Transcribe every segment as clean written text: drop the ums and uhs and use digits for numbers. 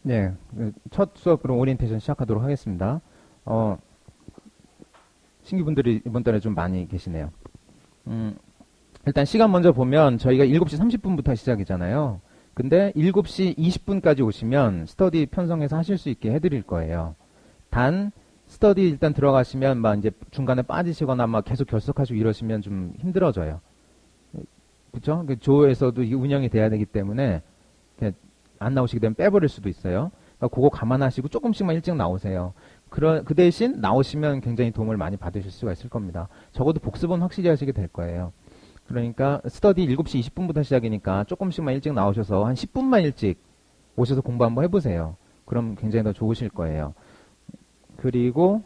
네, 첫 수업 그럼 오리엔테이션 시작하도록 하겠습니다. 신규분들이 이번 달에 좀 많이 계시네요. 일단 시간 먼저 보면 저희가 7시 30분부터 시작이잖아요. 근데 7시 20분까지 오시면 스터디 편성해서 하실 수 있게 해드릴 거예요. 단 스터디 일단 들어가시면 막 이제 중간에 빠지시거나 막 계속 결석하시고 이러시면 좀 힘들어져요. 그쵸? 조에서도 이게 운영이 돼야 되기 때문에 안 나오시게 되면 빼버릴 수도 있어요. 그러니까 그거 감안하시고 조금씩만 일찍 나오세요. 그 대신 나오시면 굉장히 도움을 많이 받으실 수가 있을 겁니다. 적어도 복습은 확실히 하시게 될 거예요. 그러니까 스터디 7시 20분부터 시작이니까 조금씩만 일찍 나오셔서 한 10분만 일찍 오셔서 공부 한번 해보세요. 그럼 굉장히 더 좋으실 거예요. 그리고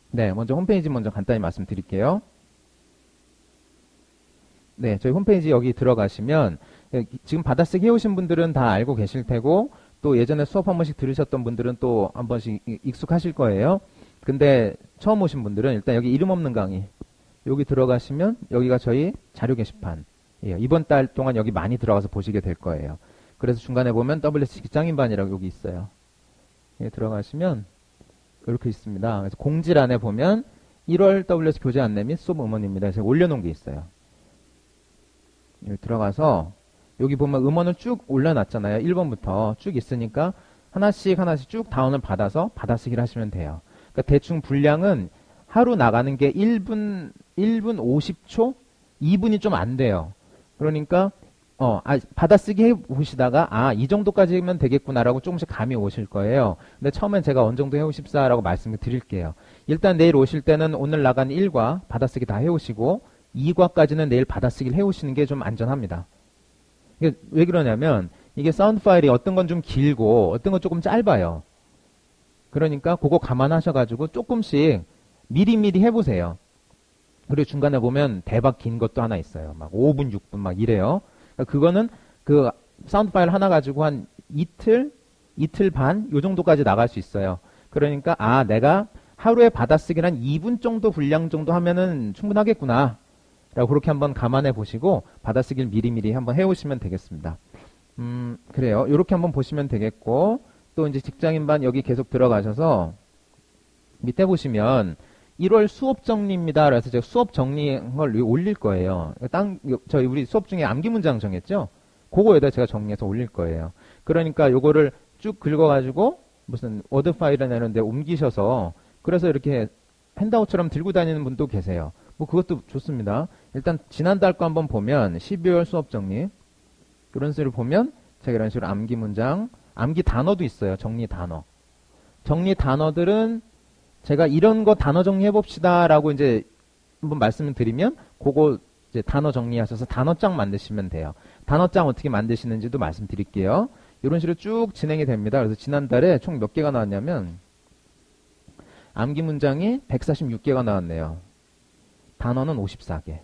네, 먼저 홈페이지 먼저 간단히 말씀드릴게요. 네, 저희 홈페이지 여기 들어가시면 지금 받아쓰기 해오신 분들은 다 알고 계실 테고 또 예전에 수업 한 번씩 들으셨던 분들은 또 한 번씩 익숙하실 거예요. 근데 처음 오신 분들은 일단 여기 이름 없는 강의 여기 들어가시면 여기가 저희 자료 게시판. 이번 달 동안 여기 많이 들어가서 보시게 될 거예요. 그래서 중간에 보면 WS 직장인반이라고 여기 있어요. 들어가시면 이렇게 있습니다. 그래서 공지란에 보면 1월 WS 교재 안내 및 수업 음원입니다. 제가 올려놓은 게 있어요. 여기 들어가서 여기 보면 음원을 쭉 올려놨잖아요. 1번부터 쭉 있으니까 하나씩 쭉 다운을 받아서 받아쓰기를 하시면 돼요. 그러니까 대충 분량은 하루 나가는 게 1분 50초? 2분이 좀 안 돼요. 그러니까 받아쓰기 해보시다가 이 정도까지면 되겠구나라고 조금씩 감이 오실 거예요. 근데 처음엔 제가 어느 정도 해오십사라고 말씀을 드릴게요. 일단 내일 오실 때는 오늘 나간 1과 받아쓰기 다 해오시고 2과까지는 내일 받아쓰기를 해오시는 게 좀 안전합니다. 이게 왜 그러냐면 이게 사운드 파일이 어떤 건 좀 길고 어떤 건 조금 짧아요. 그러니까 그거 감안하셔가지고 조금씩 미리미리 해보세요. 그리고 중간에 보면 대박 긴 것도 하나 있어요. 막 5분, 6분 막 이래요. 그러니까 그거는 그 사운드 파일 하나 가지고 한 이틀 반 요 정도까지 나갈 수 있어요. 그러니까 내가 하루에 받아쓰기를 한 2분 정도 분량 정도 하면은 충분하겠구나. 라고 그렇게 한번 감안해 보시고 받아쓰기를 미리미리 한번 해오시면 되겠습니다. 그래요. 이렇게 한번 보시면 되겠고 또 이제 직장인반 여기 계속 들어가셔서 밑에 보시면 1월 수업 정리입니다. 그래서 제가 수업 정리걸 올릴 거예요. 저희 우리 수업 중에 암기 문장 정했죠? 그거에다 제가 정리해서 올릴 거예요. 그러니까 요거를 쭉 긁어가지고 무슨 워드 파일을 내는데 옮기셔서 그래서 이렇게 핸드아웃처럼 들고 다니는 분도 계세요. 뭐 그것도 좋습니다. 일단 지난달 거 한번 보면 12월 수업 정리 그런 식으로 보면 제가 이런 식으로 암기 문장, 암기 단어도 있어요. 정리 단어. 정리 단어들은 제가 이런 거 단어 정리해 봅시다라고 이제 한번 말씀을 드리면 그거 이제 단어 정리하셔서 단어장 만드시면 돼요. 단어장 어떻게 만드시는지도 말씀드릴게요. 이런 식으로 쭉 진행이 됩니다. 그래서 지난달에 총 몇 개가 나왔냐면 암기 문장이 146개가 나왔네요. 단어는 54개.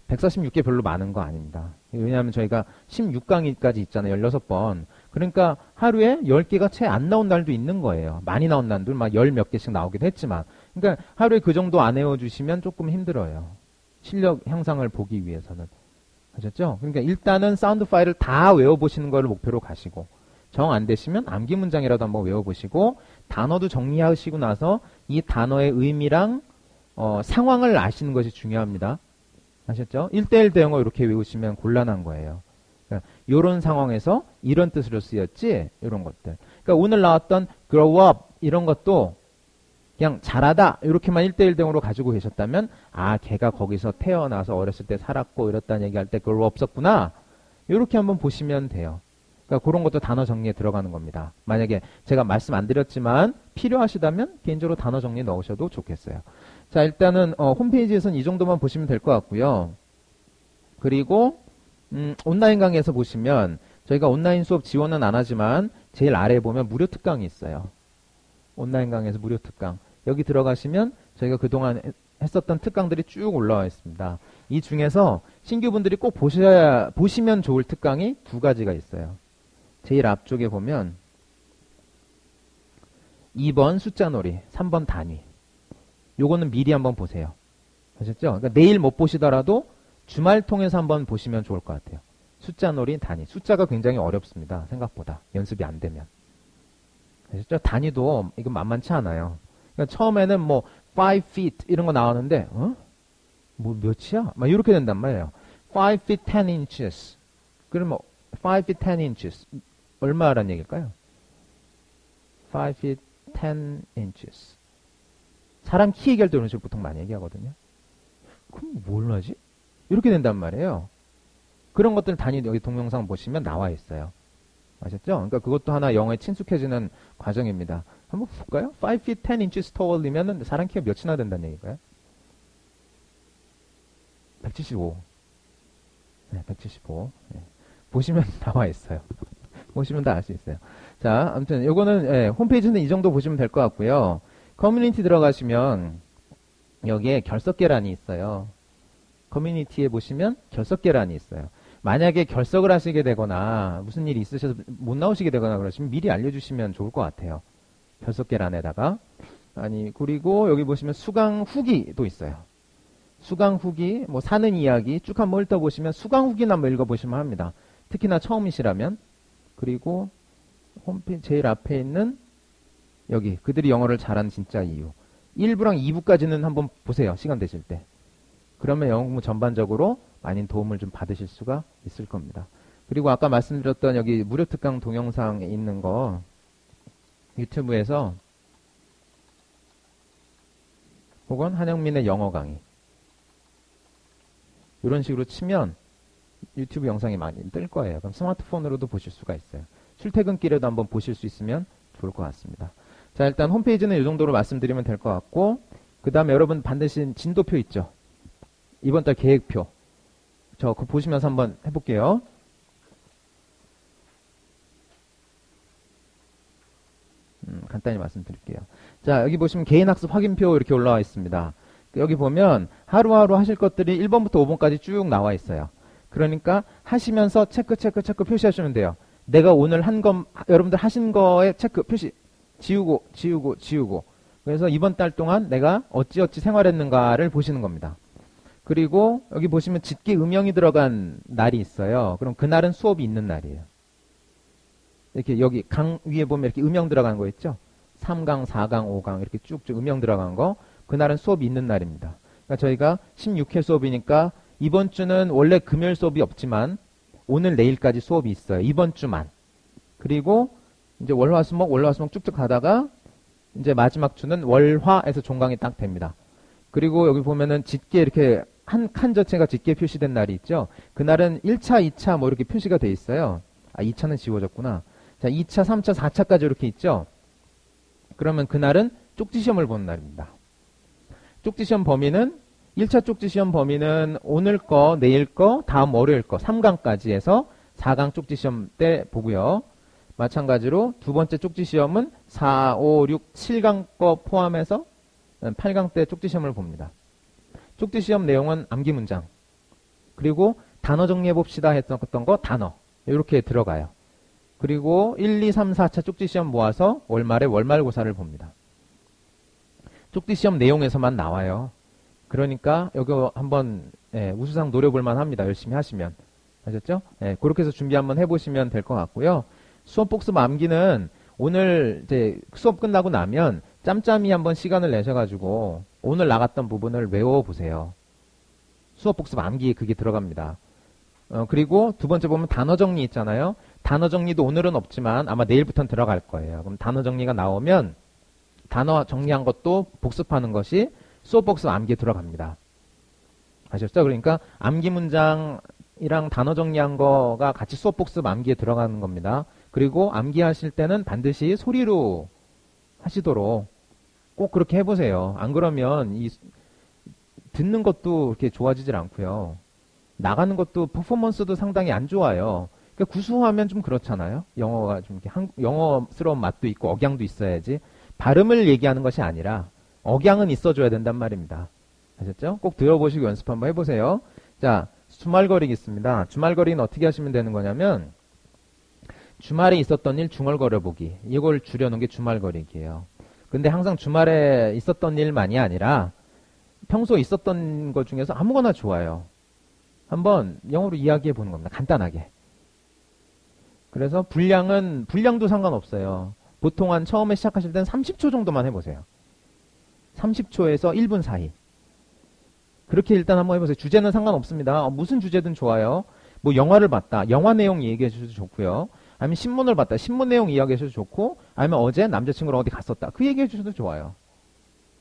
146개 별로 많은 거 아닙니다. 왜냐하면 저희가 16강의까지 있잖아요. 16번. 그러니까 하루에 10개가 채 안 나온 날도 있는 거예요. 많이 나온 날도 막 10 몇 개씩 나오기도 했지만. 그러니까 하루에 그 정도 안 외워주시면 조금 힘들어요. 실력 향상을 보기 위해서는. 아셨죠? 그러니까 일단은 사운드 파일을 다 외워보시는 걸 목표로 가시고 정 안 되시면 암기 문장이라도 한번 외워보시고 단어도 정리하시고 나서 이 단어의 의미랑 상황을 아시는 것이 중요합니다. 아셨죠? 1대1 대응어 이렇게 외우시면 곤란한 거예요. 그러니까 이런 상황에서 이런 뜻으로 쓰였지 이런 것들. 그러니까 오늘 나왔던 grow up 이런 것도 그냥 잘하다 이렇게만 1대1 대응으로 가지고 계셨다면 걔가 거기서 태어나서 어렸을 때 살았고 이랬다는 얘기할 때 grow up 썼구나. 이렇게 한번 보시면 돼요. 그러니까 그런 것도 단어 정리에 들어가는 겁니다. 만약에 제가 말씀 안 드렸지만 필요하시다면 개인적으로 단어 정리 넣으셔도 좋겠어요. 자, 일단은 홈페이지에서는 이 정도만 보시면 될 것 같고요. 그리고 온라인 강의에서 보시면 저희가 온라인 수업 지원은 안 하지만 제일 아래에 보면 무료 특강이 있어요. 온라인 강의에서 무료 특강. 여기 들어가시면 저희가 그동안 했었던 특강들이 쭉 올라와 있습니다. 이 중에서 신규분들이 꼭 보시면 좋을 특강이 두 가지가 있어요. 제일 앞쪽에 보면 2번 숫자놀이, 3번 단위. 요거는 미리 한번 보세요. 아셨죠? 그러니까 내일 못 보시더라도 주말 통해서 한번 보시면 좋을 것 같아요. 숫자 놀이, 단위. 숫자가 굉장히 어렵습니다. 생각보다. 연습이 안 되면. 아셨죠? 단위도 이건 만만치 않아요. 그러니까 처음에는 뭐 5 feet 이런 거 나오는데 뭐 몇이야? 막 이렇게 된단 말이에요. 5 feet 10 inches. 그러면 5 feet 10 inches. 얼마란 얘기일까요? 5 feet 10 inches. 사람 키 얘기할 때 이런 식으로 보통 많이 얘기하거든요. 그럼 뭘 하지? 이렇게 된단 말이에요. 그런 것들 단위 여기 동영상 보시면 나와 있어요. 아셨죠? 그러니까 그것도 하나 영어에 친숙해지는 과정입니다. 한번 볼까요? 5 feet 10 inches tall이면 사람 키가 몇이나 된다는 얘기일까요? 175. 네, 175. 네. 보시면 나와 있어요. 보시면 다 알 수 있어요. 자, 아무튼 요거는 홈페이지는 이 정도 보시면 될 것 같고요. 커뮤니티 들어가시면 여기에 결석계란이 있어요. 커뮤니티에 보시면 결석계란이 있어요. 만약에 결석을 하시게 되거나 무슨 일이 있으셔서 못 나오시게 되거나 그러시면 미리 알려주시면 좋을 것 같아요. 결석계란에다가. 아니, 그리고 여기 보시면 수강 후기도 있어요. 수강 후기, 뭐 사는 이야기 쭉 한번 훑어보시면 수강 후기나 한번 읽어보시면 합니다. 특히나 처음이시라면. 그리고 홈페이지 제일 앞에 있는 여기 그들이 영어를 잘하는 진짜 이유 1부랑 2부까지는 한번 보세요. 시간 되실 때. 그러면 영어 공부 전반적으로 많은 도움을 좀 받으실 수가 있을 겁니다. 그리고 아까 말씀드렸던 여기 무료 특강 동영상에 있는 거 유튜브에서 혹은 한영민의 영어 강의 이런 식으로 치면 유튜브 영상이 많이 뜰 거예요. 그럼 스마트폰으로도 보실 수가 있어요. 출퇴근길에도 한번 보실 수 있으면 좋을 것 같습니다. 자, 일단 홈페이지는 이 정도로 말씀드리면 될 것 같고 그 다음에 여러분 반드시 진도표 있죠. 이번 달 계획표. 저 그거 보시면서 한번 해볼게요. 간단히 말씀드릴게요. 자, 여기 보시면 개인학습 확인표 이렇게 올라와 있습니다. 여기 보면 하루하루 하실 것들이 1번부터 5번까지 쭉 나와 있어요. 그러니까 하시면서 체크 표시하시면 돼요. 내가 오늘 한 거, 여러분들 하신 거에 체크 표시 지우고. 그래서 이번 달 동안 내가 어찌어찌 생활했는가를 보시는 겁니다. 그리고 여기 보시면 짙게 음영이 들어간 날이 있어요. 그럼 그날은 수업이 있는 날이에요. 이렇게 여기 강 위에 보면 이렇게 음영 들어간 거 있죠? 3강, 4강, 5강 이렇게 쭉쭉 음영 들어간 거. 그날은 수업이 있는 날입니다. 그러니까 저희가 16회 수업이니까 이번 주는 원래 금요일 수업이 없지만 오늘 내일까지 수업이 있어요. 이번 주만. 그리고 이제 월화수목 쭉쭉 가다가 이제 마지막 주는 월화에서 종강이 딱 됩니다. 그리고 여기 보면은 짙게 이렇게 한 칸 자체가 짙게 표시된 날이 있죠. 그날은 1차, 2차 뭐 이렇게 표시가 돼 있어요. 아, 2차는 지워졌구나. 자, 2차, 3차, 4차까지 이렇게 있죠. 그러면 그날은 쪽지시험을 보는 날입니다. 쪽지시험 범위는 1차 쪽지시험 범위는 오늘 거, 내일 거, 다음 월요일 거 3강까지 해서 4강 쪽지시험 때 보고요. 마찬가지로 두 번째 쪽지시험은 4, 5, 6, 7강 거 포함해서 8강 때 쪽지시험을 봅니다. 쪽지시험 내용은 암기 문장 그리고 단어 정리해봅시다 했던 거 단어 이렇게 들어가요. 그리고 1, 2, 3, 4차 쪽지시험 모아서 월말에 월말고사를 봅니다. 쪽지시험 내용에서만 나와요. 그러니까 여기 한번 우수상 노려볼만 합니다. 열심히 하시면. 아셨죠? 그렇게 해서 준비 한번 해보시면 될 것 같고요. 수업 복습 암기는 오늘 이제 수업 끝나고 나면 짬짬이 한번 시간을 내셔가지고 오늘 나갔던 부분을 외워보세요. 수업 복습 암기에 그게 들어갑니다. 그리고 두 번째 보면 단어 정리 있잖아요. 단어 정리도 오늘은 없지만 아마 내일부터는 들어갈 거예요. 그럼 단어 정리가 나오면 단어 정리한 것도 복습하는 것이 수업 복습 암기에 들어갑니다. 아셨죠? 그러니까 암기 문장이랑 단어 정리한 거가 같이 수업 복습 암기에 들어가는 겁니다. 그리고 암기하실 때는 반드시 소리로 하시도록 꼭 그렇게 해보세요. 안 그러면 듣는 것도 그렇게 좋아지질 않고요. 나가는 것도 퍼포먼스도 상당히 안 좋아요. 그러니까 구수하면 좀 그렇잖아요. 영어가 좀 이렇게 영어스러운 맛도 있고 억양도 있어야지. 발음을 얘기하는 것이 아니라 억양은 있어줘야 된단 말입니다. 아셨죠? 꼭 들어보시고 연습 한번 해보세요. 자, 주말거리기 있습니다. 주말거리는 어떻게 하시면 되는 거냐면 주말에 있었던 일 중얼거려보기. 이걸 줄여놓은 게 주말거리기예요. 근데 항상 주말에 있었던 일만이 아니라 평소에 있었던 것 중에서 아무거나 좋아요. 한번 영어로 이야기해 보는 겁니다. 간단하게. 그래서 분량도 상관없어요. 보통 처음에 시작하실 때는 30초 정도만 해보세요. 30초에서 1분 사이. 그렇게 일단 한번 해보세요. 주제는 상관없습니다. 무슨 주제든 좋아요. 뭐 영화를 봤다. 영화 내용 얘기해 주셔도 좋고요. 아니면 신문을 봤다. 신문 내용 이야기해 주셔도 좋고, 아니면 어제 남자친구랑 어디 갔었다. 그 얘기해 주셔도 좋아요.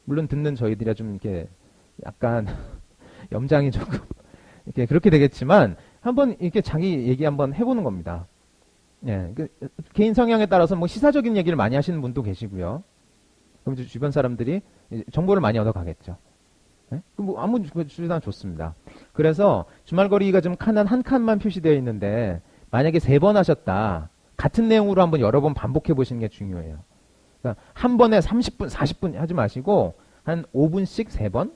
물론 듣는 저희들이 좀 이렇게 약간 염장이 조금 이렇게 그렇게 되겠지만 한번 이렇게 자기 얘기 한번 해보는 겁니다. 예, 개인 성향에 따라서 뭐 시사적인 얘기를 많이 하시는 분도 계시고요. 그럼 이제 주변 사람들이 정보를 많이 얻어가겠죠. 예? 뭐 아무 주단 좋습니다. 그래서 주말거리가 좀 한 칸만 표시되어 있는데 만약에 3번 하셨다. 같은 내용으로 한번 여러 번 반복해 보시는 게 중요해요. 그러니까 한 번에 30분, 40분 하지 마시고 한 5분씩 3번,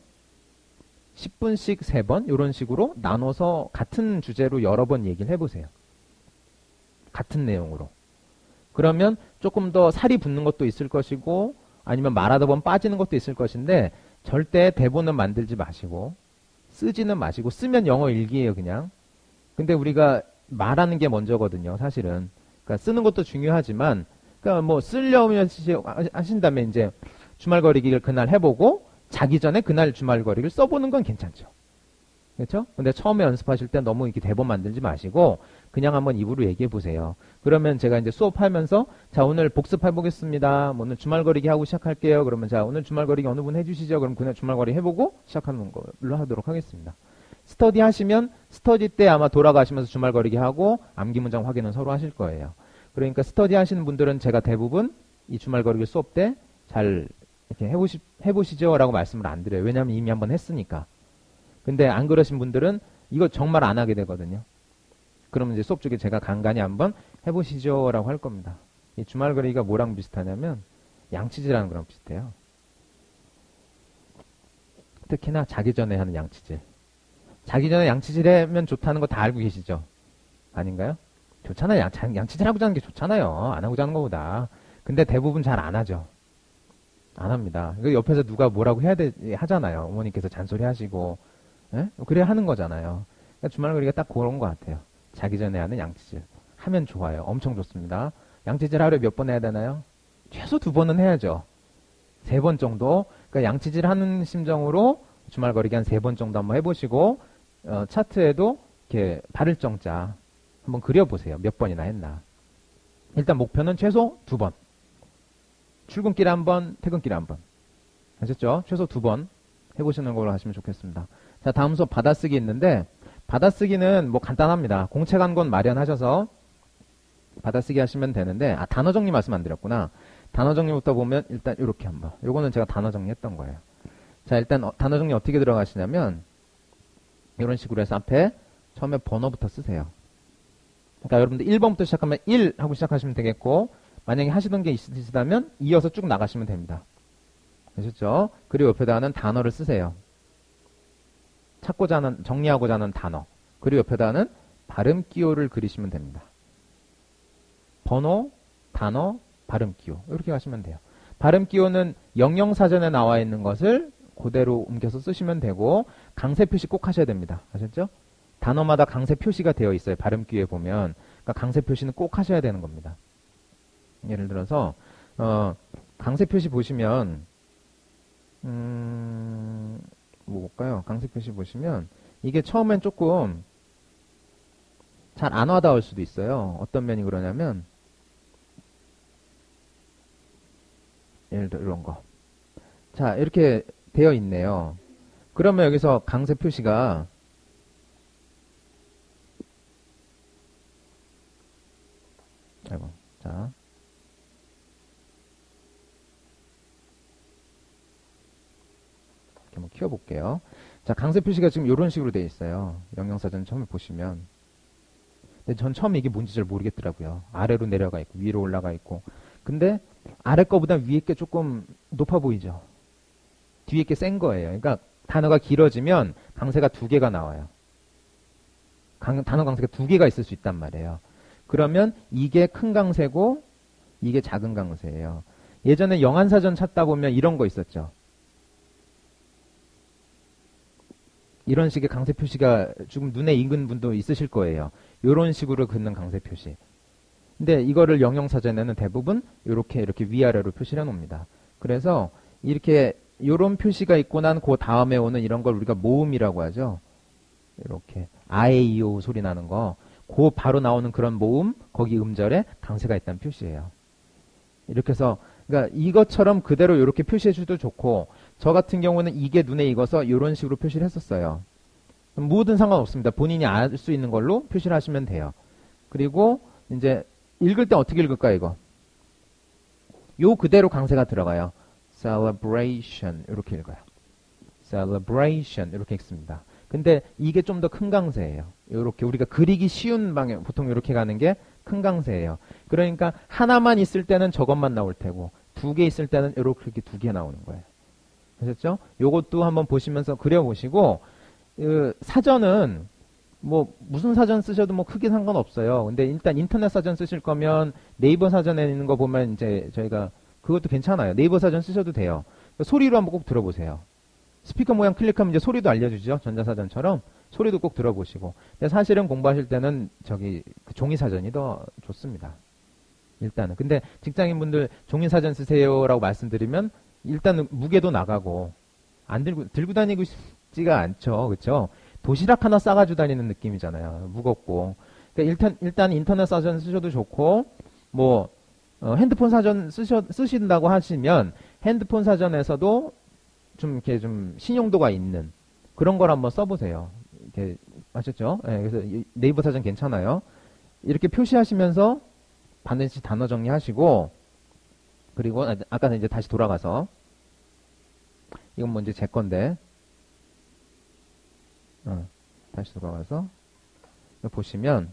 10분씩 3번 이런 식으로 나눠서 같은 주제로 여러 번 얘기를 해보세요. 같은 내용으로. 그러면 조금 더 살이 붙는 것도 있을 것이고 아니면 말하다 보면 빠지는 것도 있을 것인데 절대 대본은 만들지 마시고 쓰지는 마시고 쓰면 영어 일기예요 그냥. 근데 우리가 말하는 게 먼저거든요 사실은. 그러니까 쓰는 것도 중요하지만 그러니까 뭐 쓰려면 하신다면 이제 주말거리기를 그날 해보고 자기 전에 그날 주말거리를 써보는 건 괜찮죠. 그렇죠? 근데 처음에 연습하실 때 너무 이렇게 대본 만들지 마시고 그냥 한번 입으로 얘기해 보세요. 그러면 제가 이제 수업하면서 자 오늘 복습해 보겠습니다. 뭐 오늘 주말거리기 하고 시작할게요. 그러면 자 오늘 주말거리기 어느 분 해주시죠. 그럼 그날 주말거리 해보고 시작하는 걸로 하도록 하겠습니다. 스터디 하시면 스터디 때 아마 돌아가시면서 주말거리기 하고 암기 문장 확인은 서로 하실 거예요. 그러니까 스터디 하시는 분들은 제가 대부분 이 주말거리기 수업 때 잘 이렇게 해보시죠 라고 말씀을 안 드려요. 왜냐하면 이미 한번 했으니까. 근데 안 그러신 분들은 이거 정말 안 하게 되거든요. 그러면 이제 수업 중에 제가 간간히 한번 해보시죠 라고 할 겁니다. 이 주말거리기가 뭐랑 비슷하냐면 양치질하는 거랑 비슷해요. 특히나 자기 전에 하는 양치질. 자기 전에 양치질 하면 좋다는 거 다 알고 계시죠? 아닌가요? 좋잖아요. 양치질하고 자는 게 좋잖아요. 안 하고 자는 것보다. 근데 대부분 잘 안 하죠. 안 합니다. 옆에서 누가 뭐라고 하잖아요. 어머니께서 잔소리 하시고. 예? 그래야 하는 거잖아요. 그러니까 주말거리가 딱 그런 것 같아요. 자기 전에 하는 양치질. 하면 좋아요. 엄청 좋습니다. 양치질 하루에 몇 번 해야 되나요? 최소 2번은 해야죠. 3번 정도. 그러니까 양치질 하는 심정으로 주말거리기 한 3번 정도 한번 해보시고, 차트에도 이렇게 바를 정자 한번 그려보세요. 몇 번이나 했나. 일단 목표는 최소 2번. 출근길에 1번, 퇴근길에 1번. 아셨죠? 최소 2번 해보시는 걸로 하시면 좋겠습니다. 자, 다음 수업 받아쓰기 있는데, 받아쓰기는 뭐 간단합니다. 공책 한 권 마련하셔서 받아쓰기 하시면 되는데, 단어 정리 말씀 안 드렸구나. 단어 정리부터 보면 일단 이렇게 한번. 요거는 제가 단어 정리했던 거예요. 자, 일단 단어 정리 어떻게 들어가시냐면, 이런 식으로 해서 앞에 처음에 번호부터 쓰세요. 그러니까 여러분들 1번부터 시작하면 1 하고 시작하시면 되겠고, 만약에 하시던 게 있으시다면 이어서 쭉 나가시면 됩니다. 아셨죠? 그리고 옆에다는 단어를 쓰세요. 찾고자 하는, 정리하고자 하는 단어. 그리고 옆에다는 발음 기호를 그리시면 됩니다. 번호, 단어, 발음 기호. 이렇게 하시면 돼요. 발음 기호는 영영사전에 나와 있는 것을 그대로 옮겨서 쓰시면 되고, 강세 표시 꼭 하셔야 됩니다. 아셨죠? 단어마다 강세 표시가 되어 있어요. 발음 기호에 보면. 그러니까 강세 표시는 꼭 하셔야 되는 겁니다. 예를 들어서 강세 표시 보시면 뭐 볼까요? 강세 표시 보시면 이게 처음엔 조금 잘 안 와닿을 수도 있어요. 어떤 면이 그러냐면 예를 들어 이런 거. 자, 이렇게 되어 있네요. 그러면 여기서 강세 표시가 아이고, 자. 한번 키워볼게요. 자, 강세 표시가 지금 이런 식으로 되어 있어요. 영영사전 처음에 보시면. 근데 전 처음에 이게 뭔지 잘 모르겠더라고요. 아래로 내려가 있고 위로 올라가 있고. 근데 아래 거보다 위에 게 조금 높아 보이죠. 뒤에 게 센 거예요. 그러니까 단어가 길어지면 강세가 2개가 나와요. 단어 강세가 2개가 있을 수 있단 말이에요. 그러면 이게 큰 강세고 이게 작은 강세예요. 예전에 영안사전 찾다 보면 이런 거 있었죠. 이런 식의 강세 표시가 조금 눈에 익은 분도 있으실 거예요. 이런 식으로 긋는 강세 표시. 근데 이거를 영영사전에는 대부분 이렇게 위아래로 표시를 해놓습니다. 그래서 이렇게 요런 표시가 있고 난 그 다음에 오는 이런 걸 우리가 모음이라고 하죠. 이렇게 아에이오 소리 나는 거, 그 바로 나오는 그런 모음, 거기 음절에 강세가 있다는 표시예요. 이렇게 해서 그러니까 이것처럼 그대로 이렇게 표시해 줘도 좋고, 저 같은 경우는 이게 눈에 익어서 이런 식으로 표시를 했었어요. 뭐든 상관없습니다. 본인이 알 수 있는 걸로 표시를 하시면 돼요. 그리고 이제 읽을 때 어떻게 읽을까 이거? 요 그대로 강세가 들어가요. celebration 이렇게 읽어요. celebration 이렇게 읽습니다. 근데 이게 좀 더 큰 강세예요. 이렇게 우리가 그리기 쉬운 방향, 보통 이렇게 가는 게 큰 강세예요. 그러니까 하나만 있을 때는 저것만 나올 테고 두 개 있을 때는 이렇게 두 개 나오는 거예요. 아셨죠? 요것도 한번 보시면서 그려보시고, 사전은 뭐 무슨 사전 쓰셔도 뭐 크게 상관없어요. 근데 일단 인터넷 사전 쓰실 거면 네이버 사전에 있는 거 보면 이제 저희가 그것도 괜찮아요. 네이버 사전 쓰셔도 돼요. 소리로 한번 꼭 들어보세요. 스피커 모양 클릭하면 이제 소리도 알려주죠. 전자사전처럼 소리도 꼭 들어보시고. 근데 사실은 공부하실 때는 저기 그 종이사전이 더 좋습니다. 일단은. 근데 직장인분들 종이사전 쓰세요라고 말씀드리면 일단은 무게도 나가고 안 들고 다니고 싶지가 않죠. 그렇죠? 도시락 하나 싸가지고 다니는 느낌이잖아요. 무겁고. 그러니까 일단 인터넷 사전 쓰셔도 좋고, 뭐 핸드폰 사전 쓰신다고 하시면 핸드폰 사전에서도 좀 이렇게 좀 신용도가 있는 그런 걸 한번 써보세요. 이렇게 아셨죠? 네, 그래서 네이버 사전 괜찮아요. 이렇게 표시하시면서 반드시 단어 정리하시고, 그리고 아까는 이제 다시 돌아가서 이건 뭐 이제 제 건데, 다시 돌아가서 보시면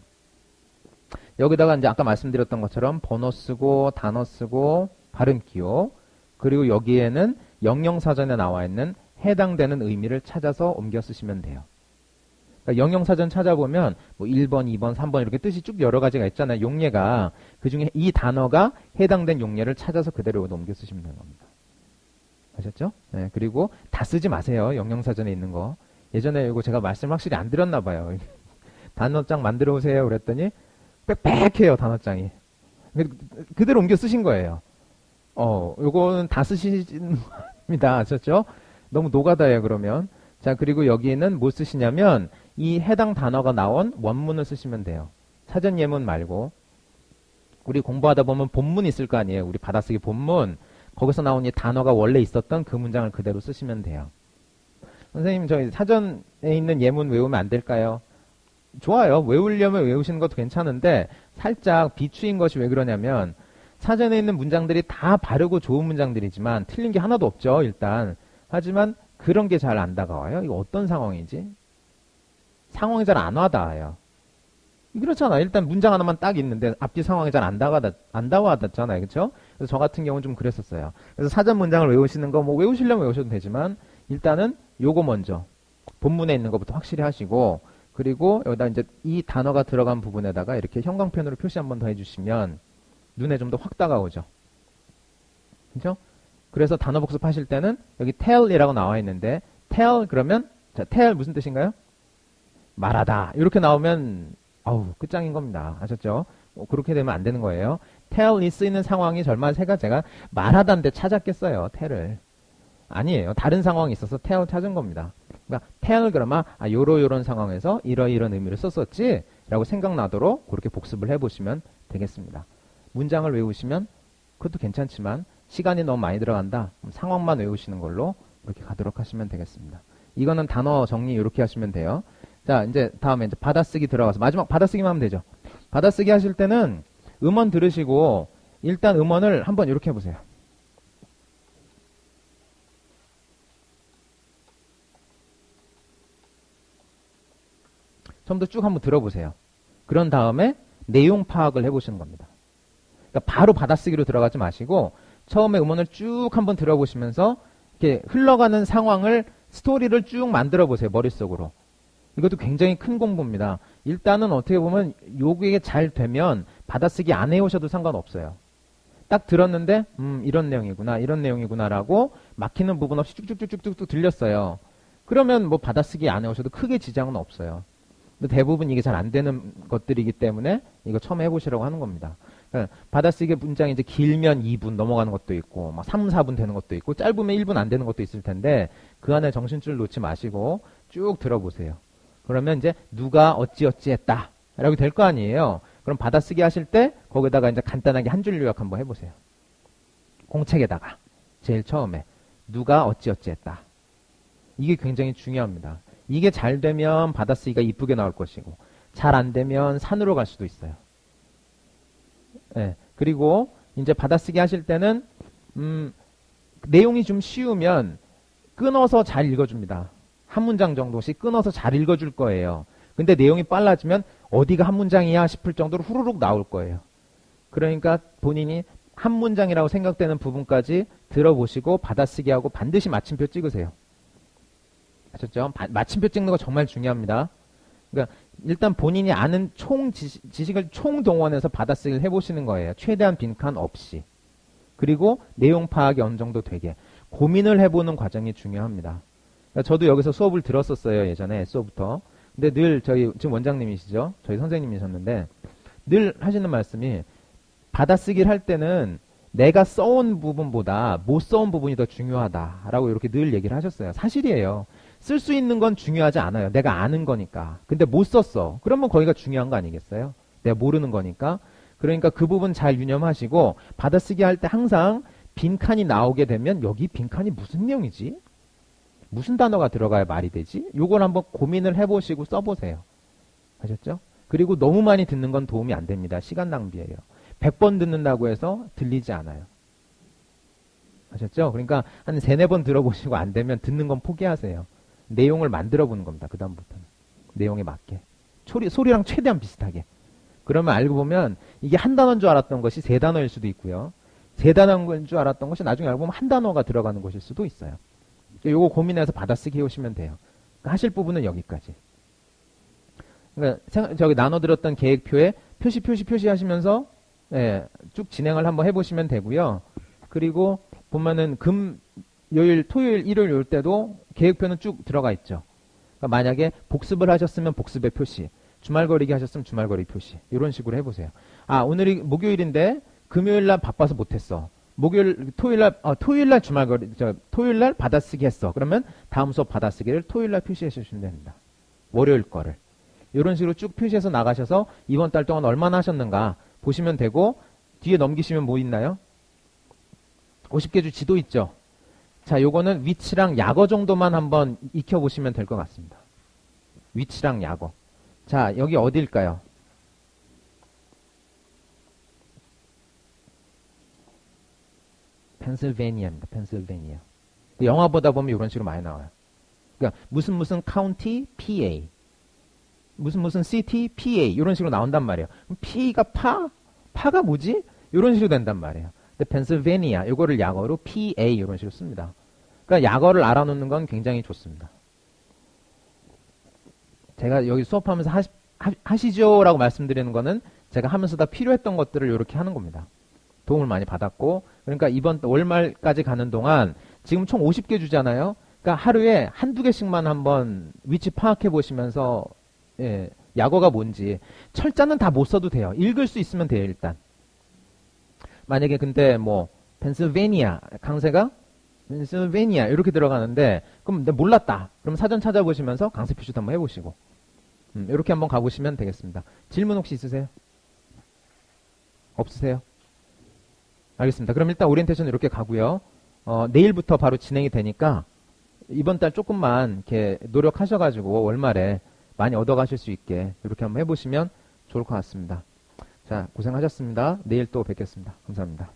여기다가 이제 아까 말씀드렸던 것처럼 번호 쓰고 단어 쓰고 발음 기호, 그리고 여기에는 영영사전에 나와 있는 해당되는 의미를 찾아서 옮겨 쓰시면 돼요. 그러니까 영영사전 찾아보면 뭐 1번, 2번, 3번 이렇게 뜻이 쭉 여러 가지가 있잖아요. 용례가. 그중에 이 단어가 해당된 용례를 찾아서 그대로 옮겨 쓰시면 되는 겁니다. 아셨죠? 네, 그리고 다 쓰지 마세요. 영영사전에 있는 거. 예전에 이거 제가 말씀 확실히 안 드렸나 봐요. 단어장 만들어 오세요 그랬더니 빽빽해요, 단어장이. 그대로 옮겨 쓰신 거예요. 요거는 다 쓰시는 겁니다. 아셨죠? 너무 노가다예요, 그러면. 자, 그리고 여기는 뭐 쓰시냐면 이 해당 단어가 나온 원문을 쓰시면 돼요. 사전 예문 말고. 우리 공부하다 보면 본문 있을 거 아니에요. 우리 받아쓰기 본문. 거기서 나온 이 단어가 원래 있었던 그 문장을 그대로 쓰시면 돼요. 선생님, 저희 사전에 있는 예문 외우면 안 될까요? 좋아요. 외우려면 외우시는 것도 괜찮은데 살짝 비추인 것이 왜 그러냐면 사전에 있는 문장들이 다 바르고 좋은 문장들이지만 틀린 게 하나도 없죠, 일단. 하지만 그런 게 잘 안 다가와요. 이거 어떤 상황이지? 상황이 잘 안 와닿아요. 그렇잖아. 일단 문장 하나만 딱 있는데 앞뒤 상황이 잘 안 다와닿잖아요. 그렇죠? 그래서 저 같은 경우는 좀 그랬었어요. 그래서 사전 문장을 외우시는 거 뭐 외우시려면 외우셔도 되지만 일단은 요거 먼저 본문에 있는 것부터 확실히 하시고, 그리고 여기다 이제 이 단어가 들어간 부분에다가 이렇게 형광펜으로 표시 한번 더 해주시면 눈에 좀 더 확 다가오죠. 그렇죠? 그래서 단어 복습하실 때는 여기 tell이라고 나와 있는데 tell 그러면 자, tell 무슨 뜻인가요? 말하다. 이렇게 나오면 아우 끝장인 겁니다. 아셨죠? 그렇게 되면 안 되는 거예요. tell이 쓰이는 상황이 절만 새가 제가 말하다인데 찾았겠어요. tell을. 아니에요. 다른 상황이 있어서 tell 찾은 겁니다. 그러니까 tell 그러면 요런 상황에서 이런 의미를 썼었지 라고 생각나도록 그렇게 복습을 해보시면 되겠습니다. 문장을 외우시면 그것도 괜찮지만 시간이 너무 많이 들어간다. 그럼 상황만 외우시는 걸로 이렇게 가도록 하시면 되겠습니다. 이거는 단어 정리 이렇게 하시면 돼요. 자, 이제 다음에 이제 받아쓰기 들어가서 마지막 받아쓰기만 하면 되죠. 받아쓰기 하실 때는 음원 들으시고 일단 음원을 한번 이렇게 해보세요. 처음부터 쭉 한번 들어보세요. 그런 다음에 내용 파악을 해보시는 겁니다. 그러니까 바로 받아쓰기로 들어가지 마시고 처음에 음원을 쭉 한번 들어보시면서 이렇게 흘러가는 상황을 스토리를 쭉 만들어 보세요. 머릿속으로. 이것도 굉장히 큰 공부입니다. 일단은 어떻게 보면 요게 잘 되면 받아쓰기 안 해오셔도 상관없어요. 딱 들었는데 이런 내용이구나 라고 막히는 부분 없이 쭉쭉쭉쭉 들렸어요. 그러면 뭐 받아쓰기 안 해오셔도 크게 지장은 없어요. 근데 대부분 이게 잘 안 되는 것들이기 때문에 이거 처음 해보시라고 하는 겁니다. 그러니까 받아쓰기 문장이 이제 길면 2분 넘어가는 것도 있고, 막 3, 4분 되는 것도 있고, 짧으면 1분 안 되는 것도 있을 텐데, 그 안에 정신줄 놓지 마시고 쭉 들어보세요. 그러면 이제 누가 어찌어찌 했다. 라고 될 거 아니에요. 그럼 받아쓰기 하실 때, 거기다가 이제 간단하게 한 줄 요약 한번 해보세요. 공책에다가. 제일 처음에. 누가 어찌어찌 했다. 이게 굉장히 중요합니다. 이게 잘 되면 받아쓰기가 이쁘게 나올 것이고, 잘 안 되면 산으로 갈 수도 있어요. 네. 그리고 이제 받아쓰기 하실 때는 내용이 좀 쉬우면 끊어서 잘 읽어줍니다. 한 문장 정도씩 끊어서 잘 읽어줄 거예요. 근데 내용이 빨라지면 어디가 한 문장이야 싶을 정도로 후루룩 나올 거예요. 그러니까 본인이 한 문장이라고 생각되는 부분까지 들어보시고 받아쓰기하고 반드시 마침표 찍으세요. 아셨죠? 마침표 찍는 거 정말 중요합니다. 그러니까 일단 본인이 아는 총 지식을 총동원해서 받아쓰기를 해보시는 거예요. 최대한 빈칸 없이. 그리고 내용 파악이 어느 정도 되게. 고민을 해보는 과정이 중요합니다. 그러니까 저도 여기서 수업을 들었었어요. 예전에 S부터. 근데 늘 저희 지금 원장님이시죠? 저희 선생님이셨는데 늘 하시는 말씀이 받아쓰기를 할 때는 내가 써온 부분보다 못 써온 부분이 더 중요하다라고 이렇게 늘 얘기를 하셨어요. 사실이에요. 쓸 수 있는 건 중요하지 않아요. 내가 아는 거니까. 근데 못 썼어. 그러면 거기가 중요한 거 아니겠어요? 내가 모르는 거니까. 그러니까 그 부분 잘 유념하시고 받아쓰기 할 때 항상 빈칸이 나오게 되면 여기 빈칸이 무슨 내용이지? 무슨 단어가 들어가야 말이 되지? 요걸 한번 고민을 해보시고 써보세요. 아셨죠? 그리고 너무 많이 듣는 건 도움이 안 됩니다. 시간 낭비예요. 100번 듣는다고 해서 들리지 않아요. 아셨죠? 그러니까 한 3, 4번 들어보시고 안 되면 듣는 건 포기하세요. 내용을 만들어 보는 겁니다. 그 다음부터는. 내용에 맞게. 소리랑 최대한 비슷하게. 그러면 알고 보면 이게 한 단어인 줄 알았던 것이 3단어일 수도 있고요. 3단어인 줄 알았던 것이 나중에 알고 보면 한 단어가 들어가는 것일 수도 있어요. 요거 고민해서 받아쓰기 해오시면 돼요. 그러니까 하실 부분은 여기까지. 그러니까 저기 나눠드렸던 계획표에 표시 하시면서 예, 쭉 진행을 한번 해보시면 되고요. 그리고 보면은 요일, 토요일, 일요일 올 때도 계획표는 쭉 들어가 있죠. 그러니까 만약에 복습을 하셨으면 복습의 표시, 주말거리기 하셨으면 주말거리 표시 이런 식으로 해보세요. 아, 오늘이 목요일인데 금요일날 바빠서 못했어. 토요일날 토요일날 받아쓰기 했어. 그러면 다음 수업 받아쓰기를 토요일날 표시해 주시면 됩니다. 월요일 거를. 이런 식으로 쭉 표시해서 나가셔서 이번 달 동안 얼마나 하셨는가 보시면 되고, 뒤에 넘기시면 뭐 있나요? 50개주 지도 있죠. 자, 요거는 위치랑 약어 정도만 한번 익혀보시면 될 것 같습니다. 위치랑 약어. 자, 여기 어딜까요? 펜실베니아입니다. 펜실베니아. 영화 보다 보면 이런 식으로 많이 나와요. 그러니까 무슨 카운티 PA, 무슨 시티 PA 이런 식으로 나온단 말이에요. 그럼 PA가 파가 뭐지? 이런 식으로 된단 말이에요. 근데 펜실베니아 이거를 약어로 PA 이런 식으로 씁니다. 그러니까 약어를 알아놓는 건 굉장히 좋습니다. 제가 여기 수업하면서 하시죠라고 말씀드리는 거는 제가 하면서 다 필요했던 것들을 이렇게 하는 겁니다. 도움을 많이 받았고, 그러니까 이번 월말까지 가는 동안 지금 총 50개 주잖아요. 그러니까 하루에 한두 개씩만 한번 위치 파악해 보시면서 예, 약어가 뭔지. 철자는 다 못 써도 돼요. 읽을 수 있으면 돼요, 일단. 만약에 근데 뭐 펜실베니아 강세가 펜실베니아 이렇게 들어가는데 그럼 내가 몰랐다. 그럼 사전 찾아보시면서 강세 표시도 한번 해보시고 이렇게 한번 가보시면 되겠습니다. 질문 혹시 있으세요? 없으세요? 알겠습니다. 그럼 일단 오리엔테이션 이렇게 가고요. 내일부터 바로 진행이 되니까 이번 달 조금만 이렇게 노력하셔가지고 월말에 많이 얻어가실 수 있게 이렇게 한번 해보시면 좋을 것 같습니다. 자, 고생하셨습니다. 내일 또 뵙겠습니다. 감사합니다.